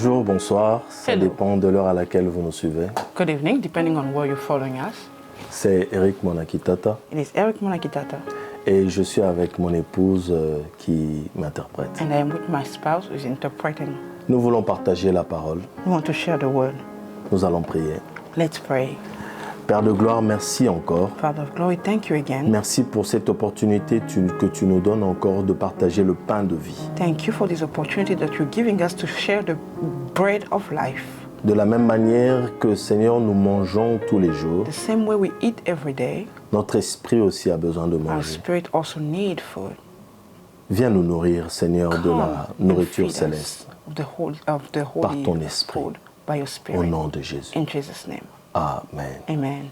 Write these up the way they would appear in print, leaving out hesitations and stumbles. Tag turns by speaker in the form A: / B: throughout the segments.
A: Bonjour, bonsoir, ça
B: Hello.
A: dépend de l'heure à laquelle vous nous suivez.
B: Good evening, depending on where you're following us.
A: C'est Eric Monakitata
B: It is Eric Monakitata,
A: et je suis avec mon épouse qui m'interprète.
B: and I am with my spouse who is interpreting.
A: Nous voulons partager la parole.
B: We want to share the word.
A: Nous allons prier.
B: Let's pray.
A: Père de gloire, merci encore.
B: Father of glory, thank you again.
A: Merci pour cette opportunité que tu nous donnes encore de partager le pain de vie.
B: Thank you for this opportunity that you're giving us to share the bread of life.
A: De la même manière que, Seigneur, nous mangeons tous les jours,
B: The same way we eat every day,
A: notre esprit aussi a besoin de
B: our
A: manger.
B: spirit also need food.
A: Viens nous nourrir, Seigneur, de la
B: Come and
A: nourriture
B: feed us
A: céleste.
B: of the
A: Par
B: holy
A: ton esprit.
B: food by your
A: Au
B: spirit.
A: nom de Jésus.
B: In Jesus' name.
A: Amen.
B: Amen.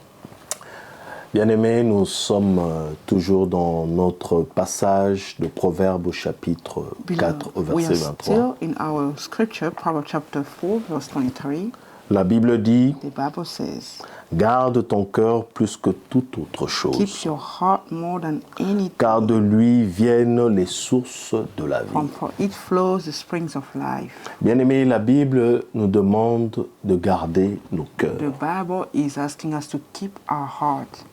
A: Bien-aimés, nous sommes toujours dans notre passage de Proverbes au chapitre 4 au
B: we
A: verset
B: are
A: 23.
B: still in our scripture, Proverbs chapter 4, verse 23.
A: La Bible dit,
B: The Bible says,
A: garde ton cœur plus que toute autre
B: keep
A: chose,
B: your heart more than anything,
A: car de lui viennent les sources de la vie.
B: for it flows the springs of life.
A: Bien-aimés, la Bible nous demande de garder nos
B: The
A: cœurs.
B: Bible is asking us to keep our heart.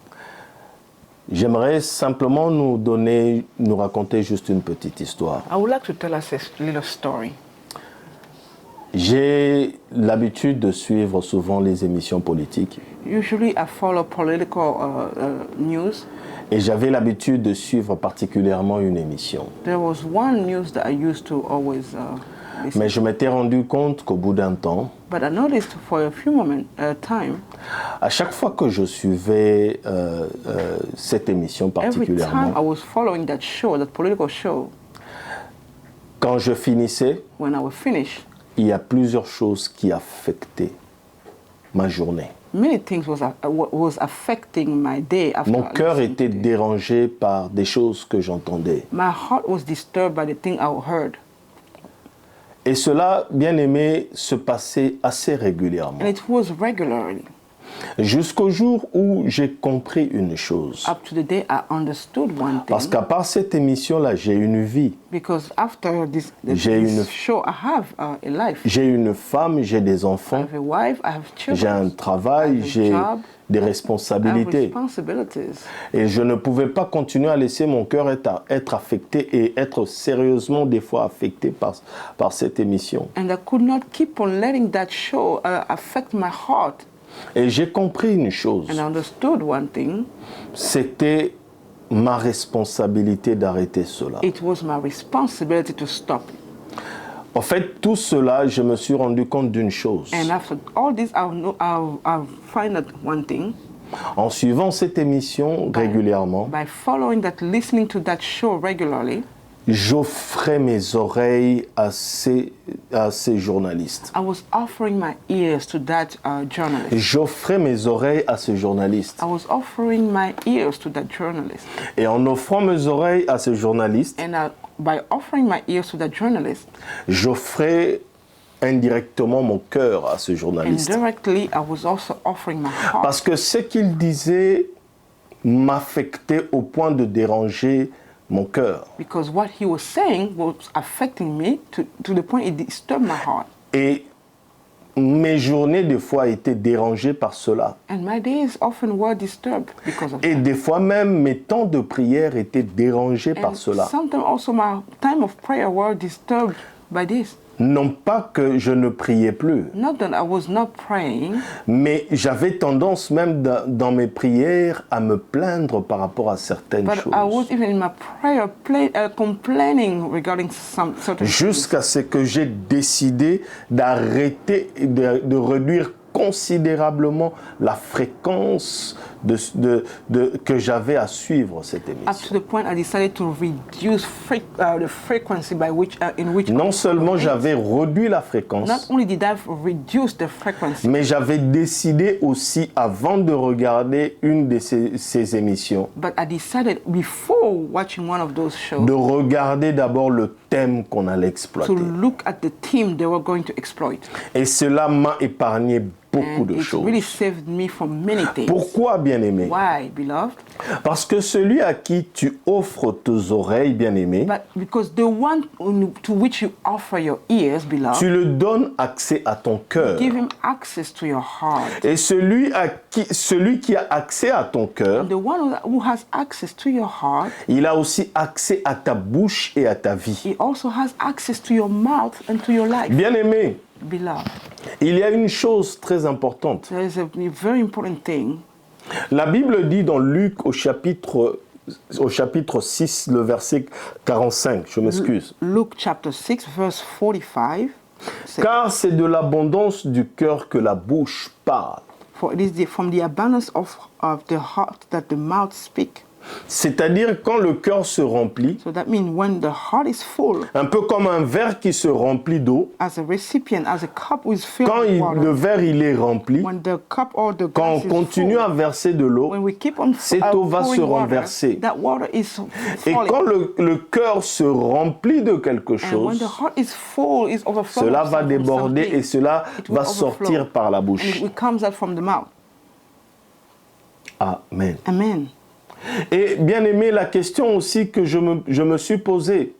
A: J'aimerais simplement nous raconter juste une petite histoire.
B: I would like to tell us a little story.
A: J'ai l'habitude de suivre souvent les émissions politiques
B: Usually I follow political news.
A: et j'avais l'habitude de suivre particulièrement une émission.
B: There was one news that I used to always listen.
A: Mais je m'étais rendu compte qu'au bout d'un temps,
B: But I noticed for a few time,
A: à chaque fois que je suivais cette émission
B: every time I
A: particulièrement,
B: was following that show, that political show,
A: quand je finissais,
B: when I was finished,
A: il y a plusieurs choses qui affectaient ma journée.
B: many things was affecting my day after
A: Mon
B: I
A: cœur
B: listened
A: était
B: to it.
A: dérangé par des choses que j'entendais.
B: My heart was disturbed by the thing I heard.
A: Et cela, bien aimé, se passait assez régulièrement.
B: And it was regularly.
A: Jusqu'au jour où j'ai compris une chose.
B: Up to the day I understood one thing.
A: Parce qu'à part cette émission-là, j'ai une vie.
B: Because after this
A: J'ai une-
B: show, I have a life.
A: J'ai une femme, j'ai des
B: I
A: enfants,
B: have a wife, I have
A: j'ai un
B: children,
A: travail,
B: I have a
A: j'ai
B: job,
A: des
B: I have
A: responsabilités.
B: responsibilities.
A: Et je ne pouvais pas continuer à laisser mon cœur être affecté et être sérieusement des fois affecté par cette émission.
B: And I could not keep on letting that show affect my heart.
A: Et j'ai compris une chose,
B: And I understood one thing.
A: c'était ma responsabilité d'arrêter cela.
B: It was my responsibility to stop it.
A: En fait, tout cela, je me suis rendu compte d'une chose.
B: And after all this, I'll find out one thing.
A: En suivant cette émission régulièrement,
B: By following that, listening to that show regularly,
A: j'offrais mes oreilles à ces journalistes.
B: I was offering my ears to that journalist.
A: J'offrais mes oreilles à ce journaliste.
B: I was offering my ears to that journalist.
A: Et en offrant mes oreilles à ce journaliste,
B: And by offering my ears to that journalist,
A: j'offrais indirectement mon cœur à ce journaliste.
B: indirectly, I was also offering my heart.
A: Parce que ce qu'il disait m'affectait au point de déranger mon cœur.
B: Because what he was saying was affecting me to the point it disturbed my heart.
A: Et mes journées, des fois, étaient dérangées par cela.
B: And my days often were disturbed because of
A: Et
B: that.
A: des fois même, mes temps de prière étaient dérangés par
B: And
A: cela.
B: sometimes also my time of prayer were disturbed by this.
A: Non pas que je ne priais plus,
B: Not that I was not praying,
A: mais j'avais tendance même dans mes prières à me plaindre par rapport à certaines
B: but I was
A: choses.
B: even in my prayer complaining regarding some certain things.
A: Jusqu'à ce que j'ai décidé d'arrêter, de réduire considérablement la fréquence que j'avais à suivre cette
B: Up
A: émission.
B: to the point I decided to reduce the frequency by which in which
A: Non seulement j'avais réduit la
B: not
A: fréquence,
B: only did I reduce the frequency,
A: mais j'avais décidé aussi, avant de regarder une de ces émissions,
B: but I decided before watching one of those shows
A: de regarder d'abord le thème qu'on allait
B: to
A: exploiter.
B: look at the team they were going to exploit.
A: Et cela m'a épargné beaucoup
B: And
A: de
B: it's
A: choses.
B: really saved me from many things.
A: Pourquoi, bien-aimé?
B: Why, beloved?
A: Parce que celui à qui tu offres tes oreilles, bien-aimé,
B: But because the one to which you offer your ears, beloved,
A: tu le donnes accès à ton cœur.
B: give him access to your heart.
A: Et celui qui a accès à ton cœur,
B: And the one who has access to your heart,
A: il a aussi accès à ta bouche et à ta vie.
B: he also has access to your mouth and to your life.
A: Bien-aimé,
B: Beloved,
A: il y a une chose très importante.
B: there is a very important thing.
A: La Bible dit dans Luc au chapitre 6, le verset 45, je m'excuse.
B: Luke chapter 6, verse 45.
A: Car c'est de l'abondance du cœur que la bouche parle.
B: For it is from the abundance of the heart that the mouth speak.
A: C'est-à-dire quand le cœur se remplit,
B: So that means when the heart is full,
A: un peu comme un verre qui se remplit d'eau,
B: as a recipient, as a cup is filled
A: quand
B: with water,
A: le verre il est rempli,
B: when the cup or the
A: quand on
B: glass is
A: continue
B: full,
A: à verser de l'eau,
B: when we keep on
A: cette eau va se
B: pouring water,
A: renverser.
B: that water is
A: Et
B: falling.
A: quand le cœur se remplit de quelque
B: And when the
A: chose,
B: heart is full, is overflowing.
A: cela va déborder et cela
B: It will
A: va
B: overflow.
A: sortir par la
B: And
A: bouche.
B: it comes out from the mouth.
A: Amen.
B: Amen.
A: Et bien aimé, la question aussi que je me suis posée,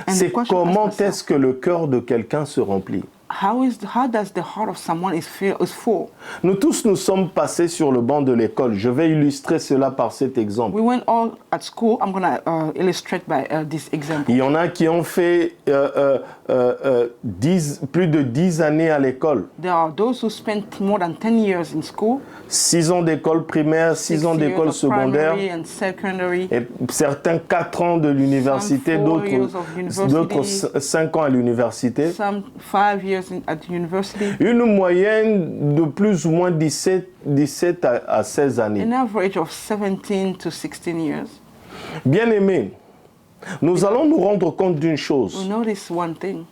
B: And
A: c'est
B: the question I
A: comment
B: asked myself,
A: est-ce que le cœur de quelqu'un se remplit?
B: how does the heart of someone is full?
A: Nous tous, nous sommes passés sur le banc de l'école. Je vais illustrer cela par cet exemple.
B: We went all at school. I'm going to illustrate by this example.
A: Il y en a qui ont fait plus de 10 années à l'école.
B: There are those who spent more than 10 years in school.
A: 6 ans d'école primaire, 6 ans
B: 6 years
A: d'école
B: of
A: secondaire,
B: primary and secondary.
A: et certains 4 ans de l'université,
B: Some 4 years of university.
A: d'autres 5 ans à l'université.
B: Some 5 years at university.
A: Une moyenne de plus ou moins 17 à 16 années.
B: An average of 17 to 16 years.
A: Bien aimé, nous allons nous rendre compte d'une
B: We
A: chose.
B: notice one thing.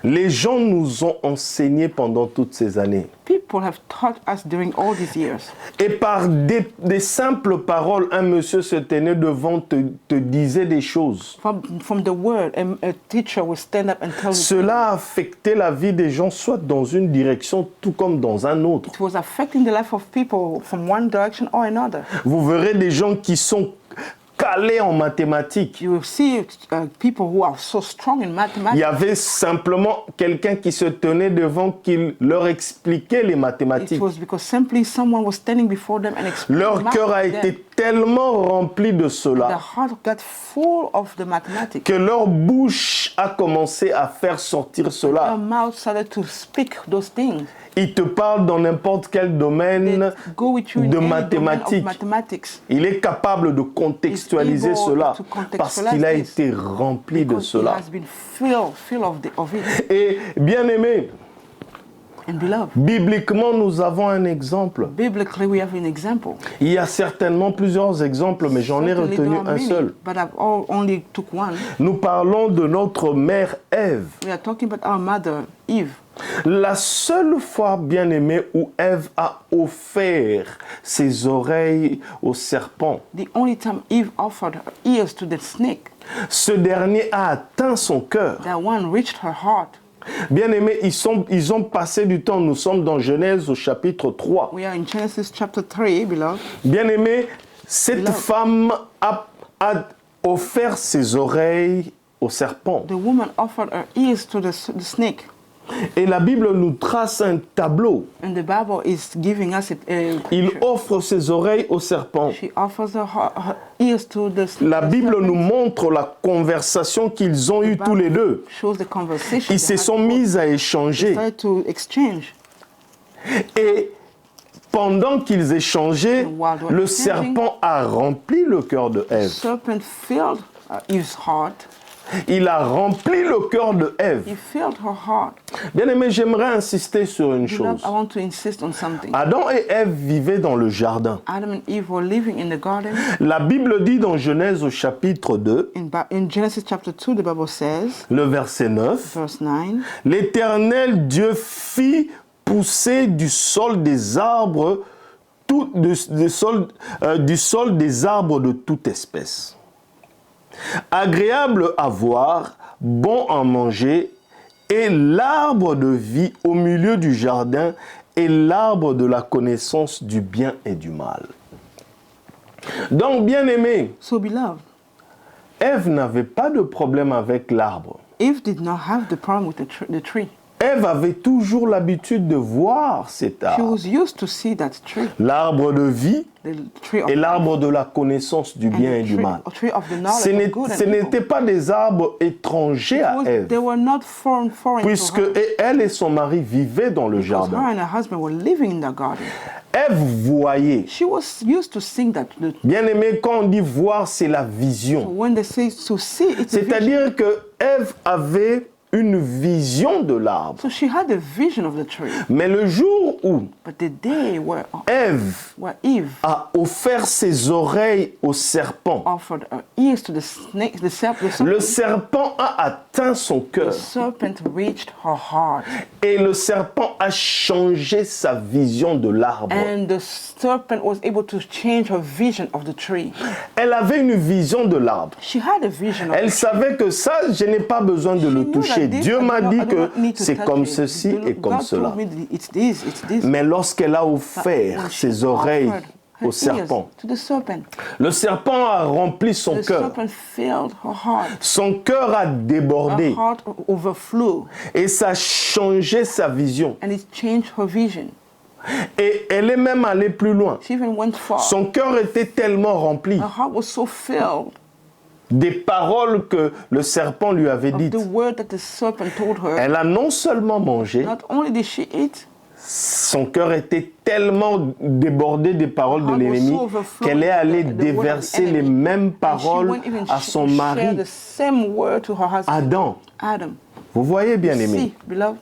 A: Les gens nous ont enseigné pendant toutes ces années.
B: People have taught us during all these years.
A: Et par des simples paroles, un monsieur se tenait devant, te disait des choses.
B: From the word, a teacher will stand up and tell you.
A: Cela a affecté la vie des gens, soit dans une direction, tout comme dans un autre.
B: It was affecting the life of people from one direction or another.
A: Vous verrez des gens qui sont calés en mathématiques.
B: You will see people who are so strong in
A: Il
B: mathematics.
A: y avait simplement quelqu'un qui se tenait devant, qui leur expliquait les
B: It
A: mathématiques.
B: was because simply someone was standing before them and explaining
A: Leur
B: math
A: cœur a
B: to
A: été
B: them.
A: tellement rempli de
B: The
A: cela
B: heart got full of the mathematics.
A: que leur bouche a commencé à faire sortir
B: Their
A: cela.
B: mouth started to speak those things.
A: Il te parle dans n'importe quel
B: They
A: domaine
B: go with you in
A: de
B: any domain of
A: mathématiques.
B: mathematics.
A: Il est capable de contextualiser
B: Is able
A: cela
B: to
A: parce
B: contextualize
A: qu'il a
B: this.
A: été rempli de
B: Because he
A: cela.
B: has been filled of it.
A: Et bien aimé,
B: And beloved,
A: bibliquement, nous avons un exemple.
B: biblically we have an example.
A: Il y a certainement plusieurs exemples, mais j'en ai
B: Certainly
A: retenu
B: there are
A: un
B: many,
A: seul.
B: but I've only took one.
A: Nous parlons de notre mère Ève.
B: We are talking about our mother, Eve.
A: La seule fois, bien aimé, où Ève a offert ses oreilles au serpent,
B: The only time Eve offered her ears to the snake,
A: ce dernier a atteint son cœur.
B: that one reached her heart.
A: Bien aimé, ils ont passé du temps. Nous sommes dans Genèse au chapitre 3.
B: We are in Genesis chapter 3, beloved.
A: Bien aimé, cette
B: Beloved.
A: femme a offert ses oreilles au serpent.
B: The woman offered her ears to the snake.
A: Et la Bible nous trace un tableau.
B: And the Bible is giving us a
A: Il
B: picture.
A: offre ses oreilles au serpent.
B: She offers her ears to the
A: La Bible
B: serpent.
A: nous montre la conversation qu'ils ont eue tous les deux.
B: Shows the conversation.
A: Ils se
B: they
A: sont
B: had.
A: mis à
B: They
A: échanger.
B: started to exchange.
A: Et pendant qu'ils échangeaient,
B: While they were
A: le
B: exchanging,
A: serpent a rempli le cœur de
B: The
A: Ève.
B: serpent filled Eve's heart.
A: Il a rempli le cœur de Ève.
B: He filled her heart.
A: Bien aimé, j'aimerais insister sur une
B: Beloved,
A: chose.
B: I want to insist on something.
A: Adam et Ève vivaient dans le jardin.
B: Adam and Eve were living in the garden.
A: La Bible dit dans Genèse au chapitre 2,
B: In Genesis chapter 2, the Bible says,
A: le verset 9,
B: verse 9,
A: l'Éternel Dieu fit pousser du sol des arbres, du sol des arbres de toute espèce, agréable à voir, bon à manger, et l'arbre de vie au milieu du jardin et l'arbre de la connaissance du bien et du mal. Donc, bien-aimé,
B: So, beloved,
A: Ève n'avait pas de problème avec l'arbre.
B: Eve did not have the problem with the tree.
A: Ève avait toujours l'habitude de voir cet
B: She
A: arbre.
B: was used to see that tree,
A: L'arbre de vie
B: the tree of
A: et
B: life,
A: l'arbre de la connaissance du
B: and
A: bien et
B: the
A: du mal.
B: tree of the knowledge
A: Ce
B: of good and evil.
A: n'étaient pas des arbres étrangers à Ève,
B: They were not foreign
A: puisque
B: to her,
A: elle et son mari vivaient dans le
B: because her
A: jardin.
B: and her husband were living in the garden.
A: Ève voyait.
B: She was used to seeing that.
A: Bien aimé, quand on dit voir, c'est la
B: So
A: vision.
B: when they say to see, it's a vision.
A: C'est-à-dire que Ève avait une vision de l'arbre.
B: So she had a vision of the tree.
A: Mais le jour où
B: But the day where
A: Ève
B: Eve
A: a offert ses oreilles au serpent,
B: offered her ears to the snake,
A: le serpent a atteint son
B: the
A: cœur
B: serpent reached her heart,
A: et le serpent a changé sa vision de l'arbre.
B: and the serpent was able to change her vision of the tree.
A: Elle avait une vision de l'arbre.
B: She had a vision of
A: Elle
B: the tree.
A: savait que ça, je n'ai pas besoin de
B: She
A: le
B: knew
A: toucher.
B: that this,
A: Dieu
B: I
A: m'a
B: do
A: dit
B: not
A: que
B: need to
A: c'est
B: touch
A: comme
B: it.
A: ceci et comme
B: God
A: cela.
B: told me that it's this, it's this.
A: Mais lorsqu'elle a
B: But
A: offert
B: when she
A: ses oreilles
B: offered her
A: au
B: ears
A: serpent,
B: to the serpent,
A: le serpent a rempli son
B: the
A: cœur.
B: serpent filled her heart.
A: Son cœur a débordé
B: Her heart overflew,
A: et ça a changé sa vision.
B: and it changed her vision.
A: Et elle est même allée plus loin.
B: She even went far.
A: Son cœur était tellement rempli
B: Her heart was so filled
A: des paroles que le serpent lui avait
B: of
A: dites.
B: the word that the serpent told her.
A: Elle a non seulement mangé,
B: Not only did she eat,
A: son cœur était tellement débordé des paroles de l'ennemi qu'elle est allée déverser les mêmes paroles à son mari,
B: the same word to her husband,
A: Adam.
B: Adam.
A: Vous voyez, bien aimé,
B: See, beloved,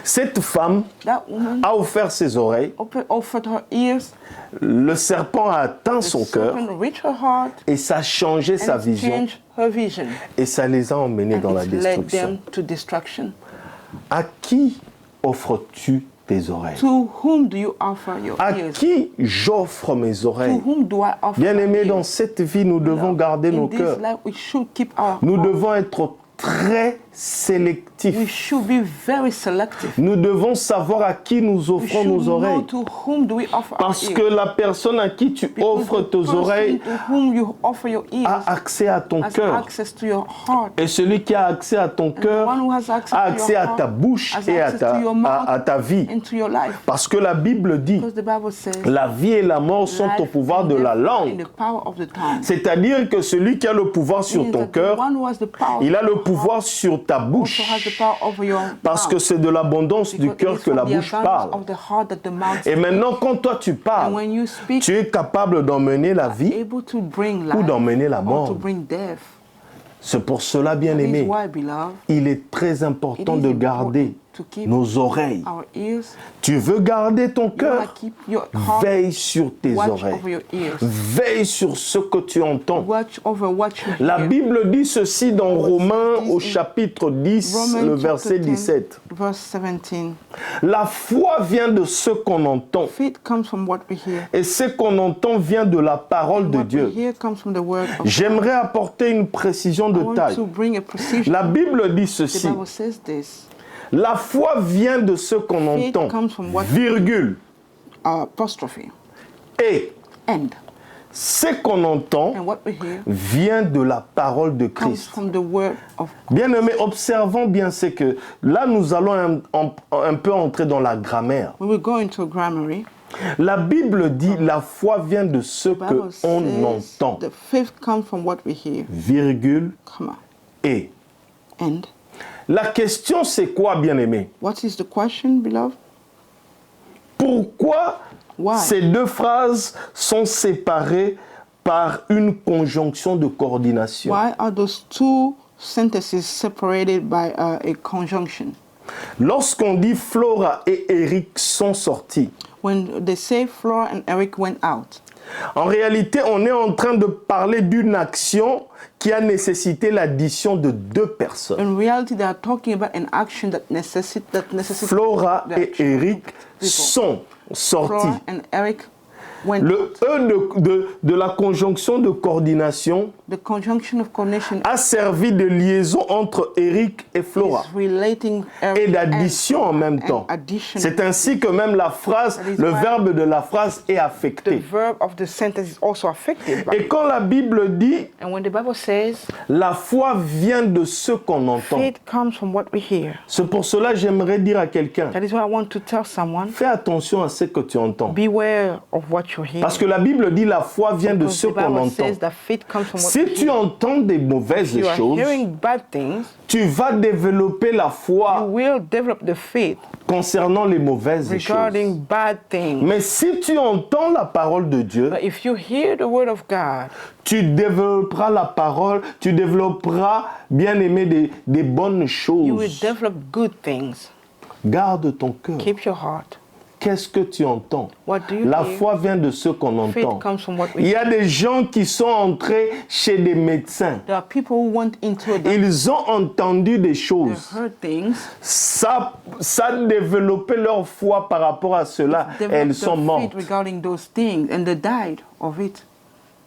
A: cette femme
B: that woman
A: a offert ses oreilles,
B: offered her ears,
A: le serpent a atteint
B: the
A: son cœur
B: serpent reached her heart,
A: et ça a changé sa
B: and it
A: vision
B: changed her vision,
A: et ça les a emmenés dans la
B: and it led
A: destruction.
B: them to destruction.
A: À qui offres-tu tes oreilles?
B: To whom do you offer your
A: À
B: ears?
A: qui j'offre mes
B: To
A: oreilles?
B: whom do I offer
A: Bien
B: my
A: aimé,
B: ears?
A: dans cette vie, nous devons garder
B: In
A: nos
B: this
A: cœurs.
B: life, we should keep our
A: Nous
B: heart.
A: devons être très sélectifs.
B: We should be very selective.
A: Nous devons savoir à qui nous
B: We
A: offrons
B: should
A: nos
B: know
A: oreilles.
B: to whom do we offer
A: Parce
B: our
A: que
B: ears.
A: la personne à qui tu
B: Because
A: offres
B: the
A: tes
B: person
A: oreilles
B: to whom you offer your ears
A: a accès à ton
B: has
A: cœur.
B: access to your heart.
A: Et celui qui a accès à ton
B: And the
A: cœur
B: one who has access
A: a
B: to
A: accès
B: your
A: à
B: heart
A: ta bouche
B: has
A: et à
B: access to your mouth
A: à ta vie.
B: and to your life.
A: Parce que la Bible dit,
B: Because the Bible says,
A: la vie et la mort sont au
B: life
A: pouvoir
B: and
A: de la
B: death are in
A: langue.
B: the power of the tongue.
A: C'est-à-dire que celui qui a le pouvoir sur
B: Means
A: ton
B: that the
A: cœur,
B: one who has the power
A: il a
B: of
A: le
B: your
A: pouvoir
B: heart
A: sur ta
B: also
A: bouche.
B: has the power over your
A: Parce que
B: mouth.
A: c'est de l'abondance du
B: Because it
A: cœur
B: is
A: que
B: from
A: la
B: the
A: bouche
B: abundance
A: parle.
B: of the heart that the mouth
A: Et maintenant, quand toi tu
B: And
A: parles,
B: when you speak,
A: tu es capable d'emmener la vie
B: able to bring
A: ou
B: life
A: d'emmener la
B: or
A: mort.
B: to bring death.
A: C'est pour cela, bien
B: That is
A: aimé,
B: why, beloved,
A: il est très important
B: It is
A: de
B: important
A: garder
B: to keep
A: nos oreilles.
B: our ears.
A: Tu veux garder ton
B: You want
A: cœur?
B: to keep your heart.
A: Veille sur tes
B: Watch
A: oreilles.
B: over your ears.
A: Veille sur ce que tu entends.
B: Watch over what you
A: La
B: hear.
A: Bible dit ceci dans Romains au chapitre 10,
B: Romans
A: le
B: chapter
A: verset
B: 10,
A: 17.
B: verse 17.
A: La foi vient de ce qu'on entend.
B: Faith comes from what we hear.
A: Et ce qu'on entend vient de la parole de
B: What we
A: Dieu.
B: hear comes from the word of God.
A: J'aimerais apporter une précision
B: I
A: de
B: want
A: taille.
B: to bring a precision.
A: La Bible dit
B: The
A: ceci.
B: Bible says this.
A: La foi vient de ce qu'on
B: Faith
A: entend,
B: comes from what-
A: virgule,
B: Apostrophe.
A: et
B: And.
A: ce qu'on entend
B: And what we hear
A: vient de la parole de
B: comes
A: Christ.
B: from the word of
A: Bien aimé, observons bien ce que là nous allons un peu entrer dans la grammaire.
B: When we go into grammar,
A: La Bible dit la foi vient de ce
B: the Bible
A: qu'on
B: says
A: entend,
B: the faith comes from what we hear,
A: virgule,
B: comma,
A: et.
B: and.
A: La question c'est quoi, bien aimé?
B: What is the question, beloved?
A: Pourquoi
B: Why?
A: ces deux phrases sont séparées par une conjonction de coordination?
B: Why are those two sentences separated by a conjunction?
A: Lorsqu'on dit Flora et Eric sont sortis,
B: When they say Flora and Eric went out,
A: en réalité, on est en train de parler d'une action qui a nécessité l'addition de deux personnes.
B: in reality they are talking about an action that necessitates
A: Flora
B: the
A: et
B: action of
A: Eric
B: people.
A: sont sortis.
B: Flora and Eric went
A: Le
B: out.
A: E de la conjonction de coordination
B: The conjunction of connection
A: a servi de liaison entre Eric et Flora
B: is relating
A: et d'addition en même temps.
B: Addition.
A: C'est ainsi que même la phrase, le verbe de la phrase est
B: The
A: affecté.
B: verb of the sentence is also affected by
A: Et quand la Bible dit
B: And when the Bible says
A: la foi vient de ce qu'on entend,
B: faith comes from what we hear,
A: c'est pour cela que j'aimerais dire à quelqu'un,
B: that is why I want to tell someone,
A: fais attention à ce que tu entends.
B: beware of what you hear.
A: Parce que la Bible dit la foi vient de
B: Because
A: ce
B: the
A: qu'on
B: Bible
A: entend.
B: says that faith comes from what
A: Si
B: we
A: tu
B: hear.
A: entends des mauvaises
B: If you are
A: choses,
B: hearing bad things,
A: tu vas développer la
B: you
A: foi
B: will develop the faith
A: concernant les mauvaises
B: regarding
A: choses.
B: bad things.
A: Mais si tu entends la parole de Dieu,
B: But if you hear the word of God,
A: tu développeras la parole, tu développeras, bien aimé, des bonnes
B: you will
A: choses.
B: develop good things.
A: Garde ton cœur.
B: Keep your heart.
A: Qu'est-ce que tu entends?
B: What do you
A: La
B: hear?
A: foi vient de ce qu'on
B: Faith
A: entend.
B: comes from what
A: Il
B: we
A: y a des gens qui sont entrés chez des médecins.
B: There are people who went into the
A: Ils ont entendu des
B: they
A: choses.
B: heard things,
A: Ça a développé leur foi par rapport à cela. Et
B: developed
A: elles sont
B: their
A: mortes.
B: faith regarding those things, and they died of it.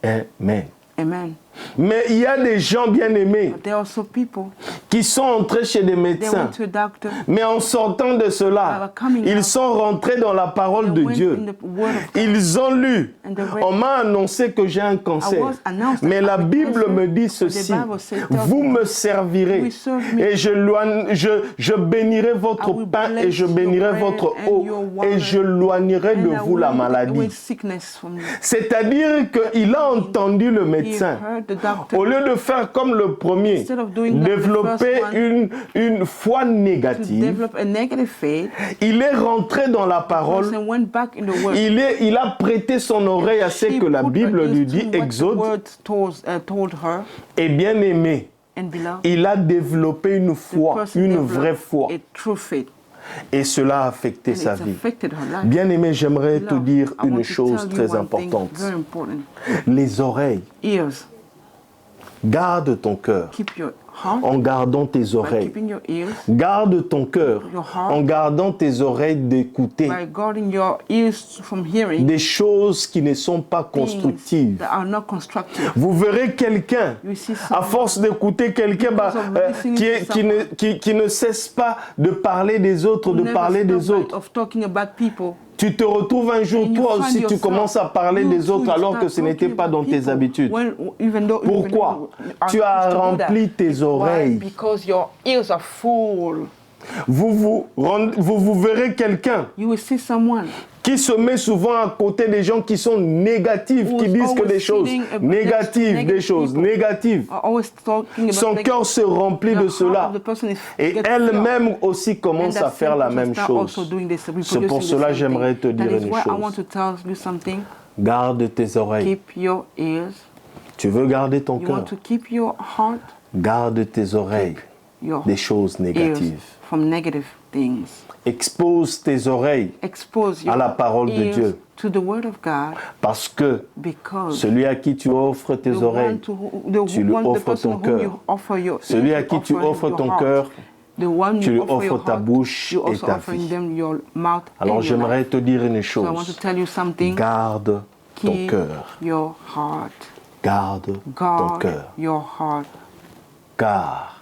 A: Amen.
B: Amen.
A: Mais il y a des gens bien aimés
B: But there are also people,
A: qui sont entrés chez des
B: they
A: médecins.
B: went to a doctor,
A: Mais en sortant de cela, ils sont rentrés dans la parole
B: they
A: de
B: went
A: Dieu.
B: in the word of God.
A: Ils ont lu.
B: And they read.
A: On m'a annoncé que j'ai un cancer.
B: I was announced that
A: Mais la
B: I have
A: Bible
B: cancer.
A: me dit
B: The
A: ceci.
B: Bible says,
A: Vous me servirez.
B: You serve me.
A: Et je bénirai votre
B: I will
A: pain et
B: bless
A: je
B: your
A: bénirai
B: bread
A: votre
B: and
A: eau.
B: your water.
A: Et je loignerai de
B: And I
A: vous la
B: will take away
A: maladie.
B: sickness from you.
A: C'est-à-dire qu'il a entendu le
B: He
A: médecin.
B: heard the doctor.
A: Au lieu de faire comme le premier,
B: Instead of doing like the
A: développer
B: first one,
A: une foi
B: to
A: négative,
B: develop a negative faith,
A: il est rentré dans la parole.
B: person went back in the word.
A: Il a prêté son oreille à ce
B: He
A: que la
B: put
A: Bible
B: her
A: lui
B: into
A: dit,
B: what the
A: Exode,
B: word told her,
A: et bien aimé.
B: and beloved,
A: Il a développé une
B: the
A: foi,
B: person
A: une
B: developed
A: vraie foi.
B: a true faith,
A: Et cela a affecté
B: and
A: sa
B: it's
A: vie.
B: affected her life.
A: Bien aimé, j'aimerais te
B: Beloved,
A: dire
B: I want
A: une
B: to
A: chose
B: tell you
A: très
B: one thing
A: importante.
B: very important.
A: Les oreilles.
B: Ears,
A: Garde ton cœur
B: keep your heart
A: en gardant tes
B: by
A: oreilles.
B: keeping your ears,
A: Garde ton cœur
B: Your heart.
A: en gardant tes oreilles d'écouter
B: by guarding your ears from hearing
A: des choses qui ne sont pas
B: things
A: constructives.
B: that are not constructive.
A: Vous verrez quelqu'un,
B: You see
A: à
B: someone
A: force d'écouter quelqu'un
B: Because of listening to
A: qui ne cesse pas de parler des autres,
B: who
A: de
B: never
A: parler
B: stop
A: des
B: by
A: autres.
B: of talking about people.
A: Tu te retrouves un jour,
B: And you
A: toi
B: find
A: aussi, tu
B: yourself,
A: commences à parler
B: you
A: des
B: too,
A: autres
B: you
A: alors
B: start
A: que ce n'était
B: talking
A: pas
B: about
A: dans tes
B: people
A: habitudes.
B: even though
A: Pourquoi?
B: you are
A: Tu as
B: supposed to do that.
A: rempli tes
B: Why?
A: oreilles.
B: Because your ears are full.
A: Vous verrez quelqu'un
B: You will see someone
A: qui se met souvent à côté des gens qui sont négatifs,
B: Who
A: qui
B: is
A: disent que
B: always
A: des choses
B: sitting next to
A: négatives, des
B: negative
A: choses
B: people.
A: négatives.
B: are always talking about
A: Son cœur se remplit
B: the
A: de
B: heart
A: cela.
B: of the person is
A: Et
B: gets
A: elle-même
B: filled.
A: aussi
B: And
A: commence
B: that
A: à faire
B: same
A: la
B: person
A: même
B: start
A: chose.
B: also doing this,
A: C'est
B: reproducing
A: pour
B: the
A: cela
B: same
A: que j'aimerais
B: thing.
A: te dire
B: That is
A: une
B: why I
A: chose.
B: want to tell you something.
A: Garde tes oreilles.
B: Keep your ears.
A: Tu veux garder ton
B: You
A: cœur.
B: want to keep your heart,
A: Garde tes oreilles
B: your
A: des choses
B: ears
A: négatives.
B: from negative things.
A: Expose tes oreilles
B: Expose
A: à
B: your
A: la parole de
B: ears
A: Dieu.
B: to the word of God,
A: Parce que
B: because
A: celui à qui tu offres tes
B: the
A: oreilles, tu lui offres
B: person
A: ton
B: whom
A: cœur.
B: you offer your
A: Celui
B: ears,
A: à qui tu
B: offer him
A: offres
B: your
A: ton
B: heart.
A: cœur,
B: The one
A: tu lui
B: you offer your
A: offres ta
B: heart,
A: bouche
B: you
A: et
B: also
A: ta
B: offering
A: vie.
B: them your mouth
A: Alors
B: and your
A: j'aimerais
B: life.
A: te dire une
B: So I want to
A: chose.
B: tell you something.
A: Garde ton
B: Keep
A: cœur.
B: your heart.
A: Garde ton
B: Guard
A: cœur.
B: your heart.
A: Car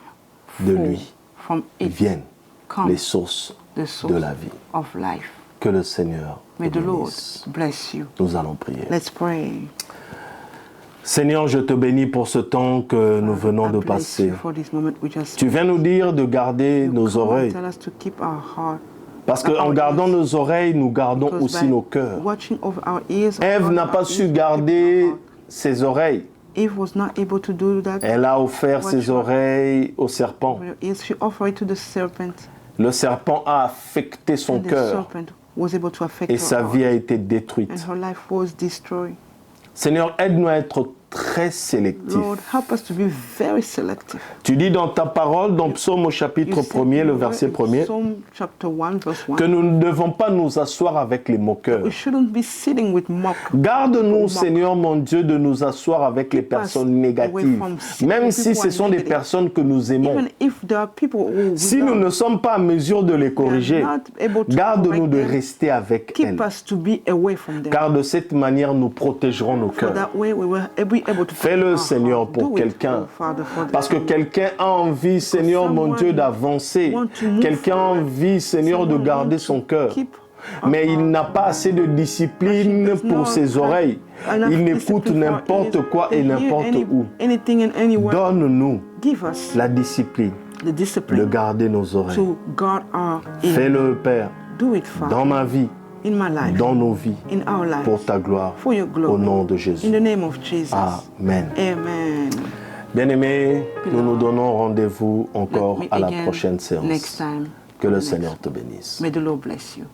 A: de
B: For
A: lui
B: from it
A: viennent
B: comes
A: les sources
B: the source
A: de la vie.
B: of life.
A: Que le Seigneur
B: May
A: te
B: the Lord
A: bénisse.
B: bless you.
A: Nous allons prier.
B: Let's pray.
A: Seigneur, je te bénis pour ce temps que nous venons
B: I
A: de
B: bless
A: passer.
B: you for this moment we just
A: Tu viens nous dire de garder
B: You
A: nos
B: come and
A: oreilles.
B: tell us to keep our heart.
A: Parce qu'en
B: our
A: gardant
B: ears.
A: nos oreilles, nous gardons
B: Because
A: aussi
B: by
A: nos cœurs.
B: watching over our ears,
A: Ève n'a pas su garder ses oreilles.
B: Eve was not able to do that.
A: Elle a offert
B: Watch
A: ses
B: out.
A: oreilles au serpent.
B: With her ears, she offered it to the serpent,
A: Le serpent a affecté son
B: and the
A: cœur
B: serpent was able to affect
A: et
B: her
A: sa
B: heart,
A: vie a été
B: and
A: détruite.
B: her life was destroyed.
A: Seigneur, aide-nous à être très sélectifs.
B: Lord, help us to be very selective.
A: Tu dis dans ta parole, dans Psaume au chapitre
B: You said
A: 1er, le
B: in
A: verset
B: in
A: 1er,
B: Psalm chapter 1, verse 1,
A: que nous ne devons pas nous asseoir avec les moqueurs.
B: we shouldn't be sitting with mock.
A: Garde-nous, Seigneur mon Dieu, de nous asseoir avec les
B: Keep us
A: personnes
B: away
A: négatives,
B: from sin,
A: même
B: people
A: si
B: who
A: ce
B: are
A: sont des
B: negative.
A: personnes que nous aimons.
B: Even if there are people who
A: Si nous ne sommes pas en mesure de les corriger,
B: not able to
A: garde-nous
B: correct
A: de
B: them,
A: rester avec
B: keep
A: elles.
B: us to be away from them.
A: Car de cette manière, nous protégerons nos
B: For
A: cœurs.
B: that way we will be be able to
A: Fais-le,
B: put
A: Seigneur,
B: our heart.
A: pour
B: Do it,
A: quelqu'un.
B: oh Father, for
A: Parce que
B: this.
A: quelqu'un a envie, Seigneur, mon
B: someone
A: Dieu, d'avancer.
B: want to move
A: Quelqu'un a
B: forward.
A: envie, Seigneur, de
B: Someone
A: garder
B: want
A: son
B: to
A: cœur.
B: keep
A: Mais
B: our
A: il
B: heart.
A: n'a pas assez de discipline
B: But she does
A: pour
B: not
A: ses
B: have
A: oreilles.
B: enough
A: Il écoute
B: discipline for
A: n'importe
B: ears
A: quoi
B: to
A: et
B: hear
A: n'importe où.
B: anything and anywhere.
A: Donne-nous
B: Give us
A: la discipline
B: the
A: de
B: discipline
A: garder nos oreilles.
B: to guard our ears.
A: Fais-le, Père,
B: Do it, Father,
A: dans ma vie,
B: in my life,
A: dans nos vies,
B: in our lives,
A: pour ta gloire,
B: for your glory.
A: au nom de
B: In
A: Jésus.
B: the name of Jesus.
A: Amen.
B: Amen.
A: Bien-aimés, nous nous donnons rendez-vous
B: Let's
A: encore
B: meet
A: à la
B: again
A: prochaine
B: next
A: séance.
B: time.
A: Que le
B: Next.
A: Seigneur te bénisse.
B: May the Lord bless you.